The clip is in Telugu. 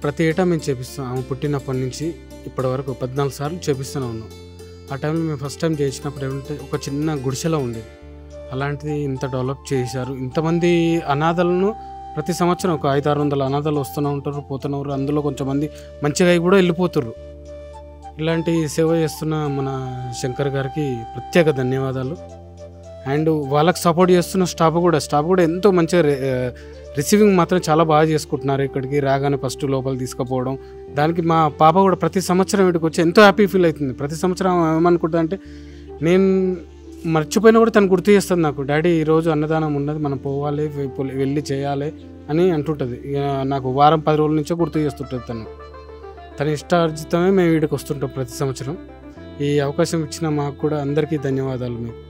ప్రతి ఏటా మేము చేపిస్తాం. ఆమె పుట్టినప్పటి నుంచి ఇప్పటి వరకు 14 సార్లు చేపిస్తూనే ఉన్నాం. ఆ టైంలో మేము ఫస్ట్ టైం చేయించినప్పుడు ఏమంటే ఒక చిన్న గుడిసెలో ఉండేది. అలాంటిది ఇంత డెవలప్ చేశారు. ఇంతమంది అనాథలను ప్రతి సంవత్సరం ఒక 500-600 అనాథలు వస్తూనే ఉంటారు, పోతున్నారు. అందులో కొంచెంమంది మంచిగా అయి కూడా వెళ్ళిపోతుర్రు. ఇలాంటి సేవ చేస్తున్న మన శంకర్ గారికి ప్రత్యేక ధన్యవాదాలు. అండ్ వాళ్ళకి సపోర్ట్ చేస్తున్న స్టాఫ్ కూడా ఎంతో మంచిగా రిసీవింగ్ మాత్రం చాలా బాగా చేసుకుంటున్నారు. ఇక్కడికి రాగానే ఫస్ట్ లోపల తీసుకుపోవడం, దానికి మా పాప కూడా ప్రతి సంవత్సరం వీటికి వచ్చి ఎంతో హ్యాపీ ఫీల్ అవుతుంది. ప్రతి సంవత్సరం ఏమనుకుంటుంది అంటే, నేను మర్చిపోయినా కూడా తను గుర్తు చేస్తుంది నాకు, డాడీ ఈరోజు అన్నదానం ఉన్నది, మనం పోవాలి, వెళ్ళి చేయాలి అని అంటుంటుంది. ఇక నాకు వారం 10 రోజుల నుంచో గుర్తు చేస్తుంటుంది. తన ఇష్టార్జితమే మేము వీడికి వస్తుంటాం ప్రతి సంవత్సరం. ఈ అవకాశం ఇచ్చిన మాకు కూడా అందరికీ ధన్యవాదాలు మీకు.